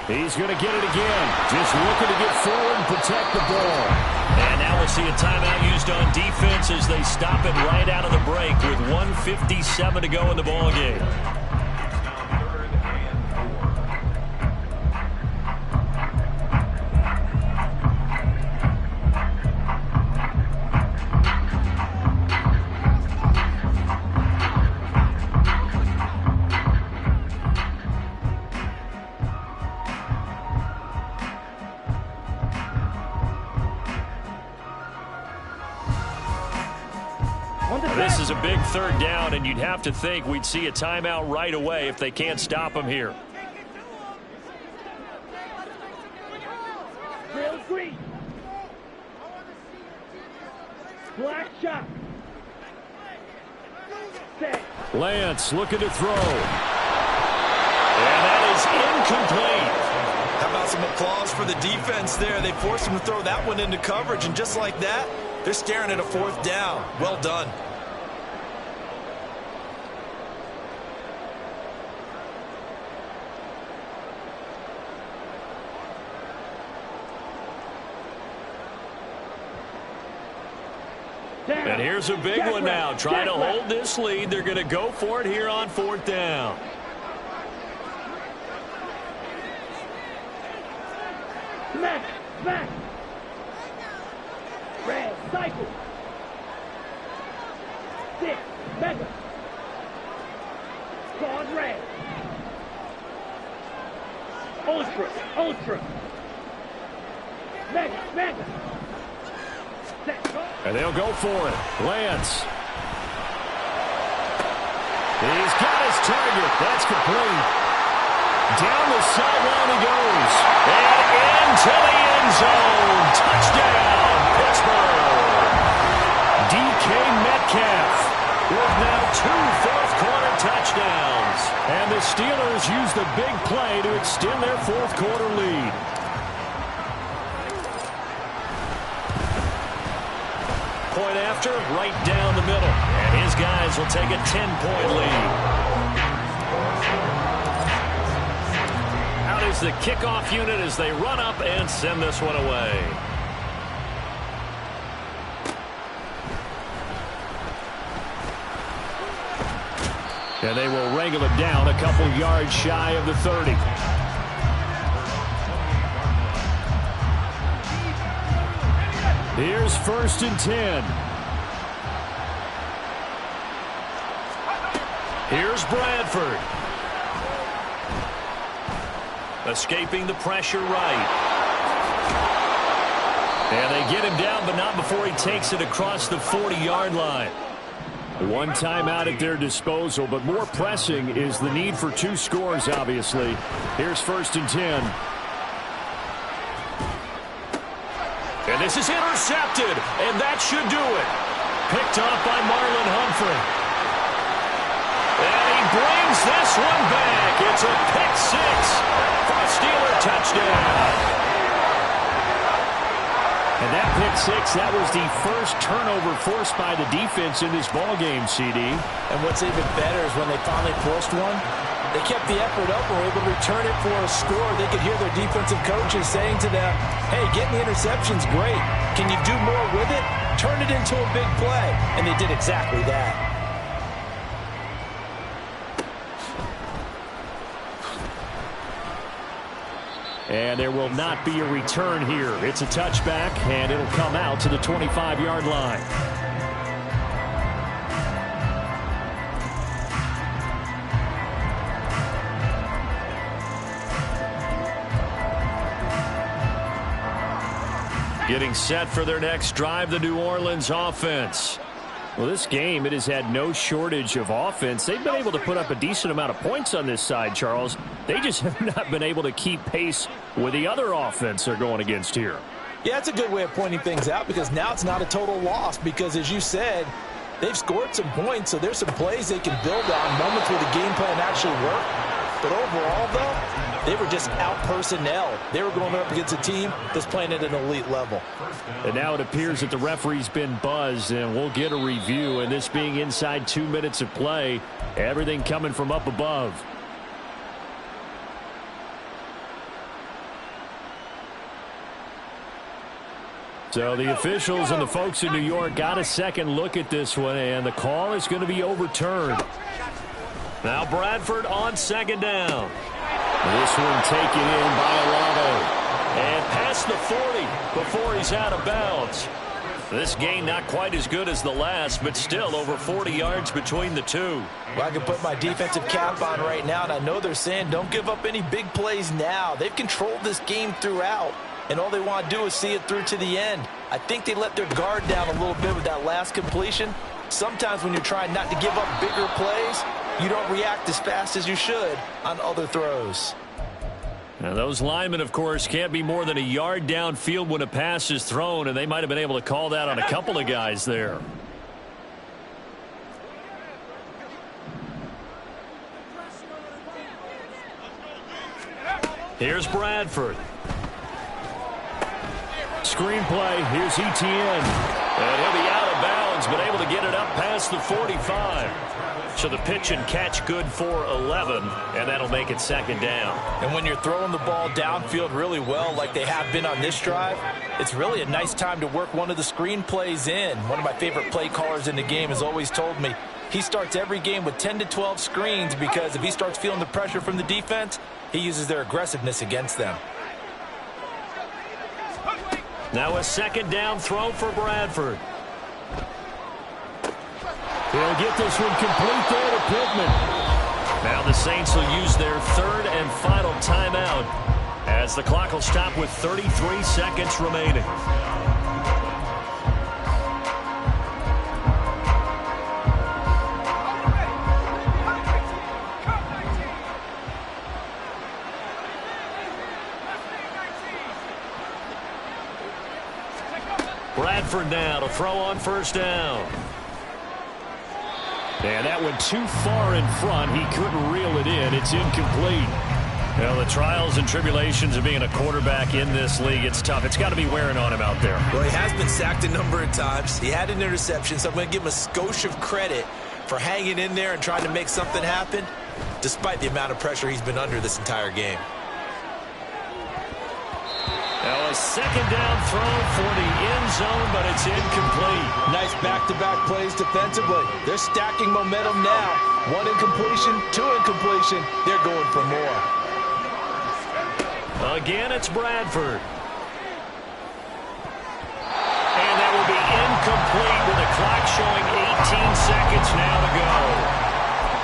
He's going to get it again. Just looking to get forward and protect the ball. And now we'll see a timeout used on defense as they stop it right out of the break with 1:57 to go in the ball game. This is a big 3rd down, and you'd have to think we'd see a timeout right away if they can't stop him here. Real green. Black shot. Set. Lance looking to throw. And that is incomplete. How about some applause for the defense there? They forced him to throw that one into coverage, and just like that, they're staring at a 4th down. Well done. And here's a big one now. Trying to hold this lead. They're going to go for it here on 4th down. Smack. Smack. Red. Cycle. 6. Mega. Claude red. Ultra. Ultra. Mega. Mega. And they'll go for it. Lance. He's got his target. That's complete. Down the sideline he goes. And into the end zone. Touchdown, Pittsburgh. DK Metcalf with now 2 fourth-quarter touchdowns. And the Steelers use the big play to extend their 4th-quarter lead. Point after, right down the middle. And his guys will take a 10-point lead. Out is the kickoff unit as they run up and send this one away. And they will wrangle it down a couple yards shy of the 30. Here's 1st and 10. Here's Bradford. Escaping the pressure right. And they get him down, but not before he takes it across the 40-yard line. One timeout at their disposal, but more pressing is the need for 2 scores, obviously. Here's 1st and 10. And this is intercepted, and that should do it. Picked off by Marlon Humphrey. And he brings this one back. It's a pick 6 for a Steeler touchdown. And that pick 6, that was the first turnover forced by the defense in this ballgame, CD. And what's even better is when they finally forced one, they kept the effort up and were able to return it for a score. They could hear their defensive coaches saying to them, hey, getting the interception's great. Can you do more with it? Turn it into a big play. And they did exactly that. And there will not be a return here. It's a touchback, and it'll come out to the 25-yard line. Getting set for their next drive, the New Orleans offense. Well, this game, it has had no shortage of offense. They've been able to put up a decent amount of points on this side, Charles. They just have not been able to keep pace with the other offense they're going against here. Yeah, that's a good way of pointing things out because now it's not a total loss because, as you said, they've scored some points, so there's some plays they can build on, moments where the game plan actually worked. But overall, though, they were just out-personnel. They were going up against a team that's playing at an elite level. And now it appears that the referee's been buzzed, and we'll get a review. And this being inside 2 minutes of play, everything coming from up above. So the officials and the folks in New York got a second look at this one, and the call is going to be overturned. Now Bradford on 2nd down. This one taken in by Olave. And past the 40 before he's out of bounds. This gain not quite as good as the last, but still over 40 yards between the two. Well, I can put my defensive cap on right now, and I know they're saying don't give up any big plays now. They've controlled this game throughout, and all they want to do is see it through to the end. I think they let their guard down a little bit with that last completion. Sometimes when you're trying not to give up bigger plays, you don't react as fast as you should on other throws. Now those linemen, of course, can't be more than a yard downfield when a pass is thrown, and they might have been able to call that on a couple of guys there. Here's Bradford. Screen play. Here's Etienne. And he'll be out of bounds, but able to get it up past the 45. So the pitch and catch good for 11, and that'll make it 2nd down. And when you're throwing the ball downfield really well like they have been on this drive, it's really a nice time to work one of the screen plays in. One of my favorite play callers in the game has always told me he starts every game with 10 to 12 screens because if he starts feeling the pressure from the defense, he uses their aggressiveness against them. Now a 2nd down throw for Bradford. He'll get this one complete there to Pittman. Now the Saints will use their 3rd and final timeout as the clock will stop with 33 seconds remaining. Bradford now to throw on 1st down. And that went too far in front. He couldn't reel it in. It's incomplete. Well, the trials and tribulations of being a quarterback in this league, it's tough. It's got to be wearing on him out there. Well, he has been sacked a number of times. He had an interception, so I'm going to give him a skosh of credit for hanging in there and trying to make something happen, despite the amount of pressure he's been under this entire game. Now a 2nd down throw for the end zone, but it's incomplete. Nice back-to-back plays defensively. They're stacking momentum now. 1 incompletion, 2 incompletion. They're going for more. Again, it's Bradford. And that will be incomplete with the clock showing 18 seconds now to go.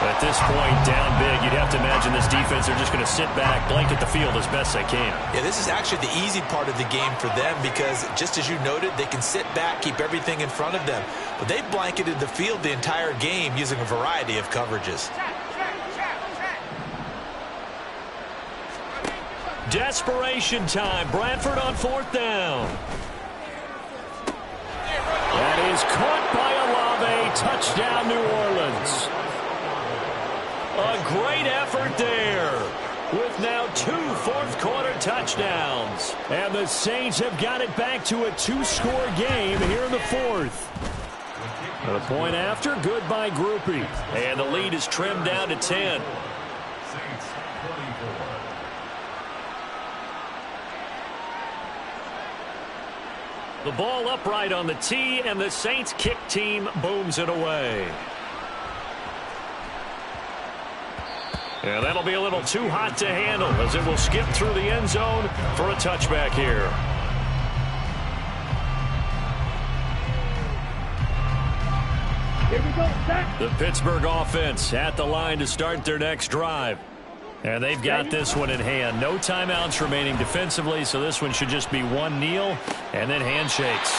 The At this point, down big, you'd have to imagine this defense are just going to sit back, blanket the field as best they can. Yeah, this is actually the easy part of the game for them because, just as you noted, they can sit back, keep everything in front of them. But they've blanketed the field the entire game using a variety of coverages. Desperation time. Bradford on 4th down. That is caught by Olave. Touchdown, New Orleans. A great effort there with now 2 fourth-quarter touchdowns. And the Saints have got it back to a 2-score game here in the 4th. And a point after, good by Groupie. And the lead is trimmed down to 10. Saints 24. The ball upright on the tee, and the Saints kick team booms it away. And that'll be a little too hot to handle as it will skip through the end zone for a touchback here. Here we go, Zach. The Pittsburgh offense at the line to start their next drive. And they've got this one in hand. No timeouts remaining defensively, so this one should just be one kneel and then handshakes.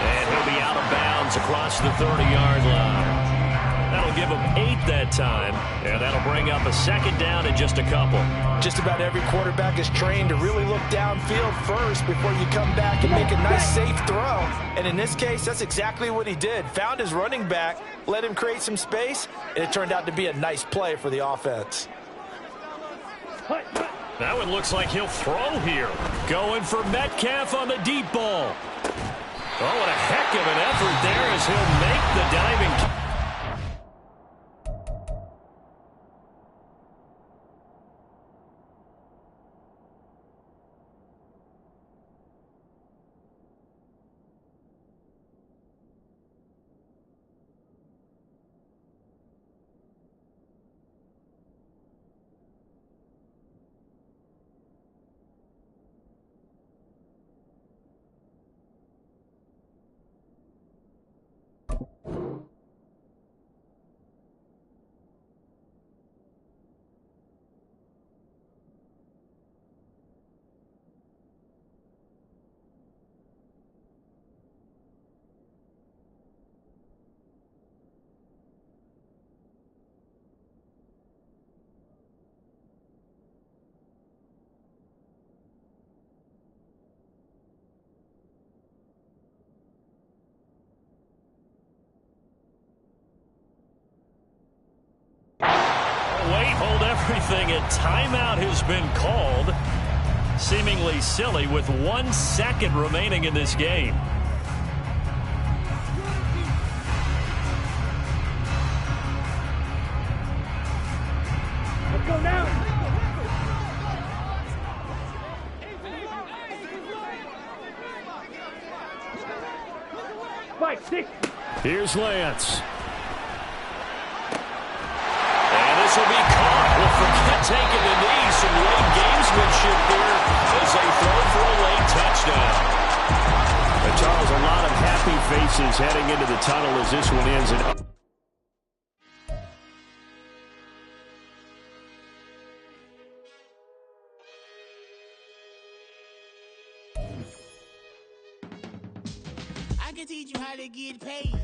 And he'll be out of bounds across the 30-yard line. That'll give him 8 that time, and that'll bring up a second down and just a couple. Just about every quarterback is trained to really look downfield first before you come back and make a nice, safe throw. And in this case, that's exactly what he did. Found his running back, let him create some space, and it turned out to be a nice play for the offense. That one looks like he'll throw here. Going for Metcalf on the deep ball. Oh, what a heck of an effort there as he'll make the diving. Wait, hold everything. A timeout has been called. Seemingly silly with 1 second remaining in this game. Let's go now. Five, 6. Here's Lance. This will be caught. We'll forget taking the knee. Some late gamesmanship here as they throw for a late touchdown. And Charles, a lot of happy faces heading into the tunnel as this one ends. I can teach you how to get paid.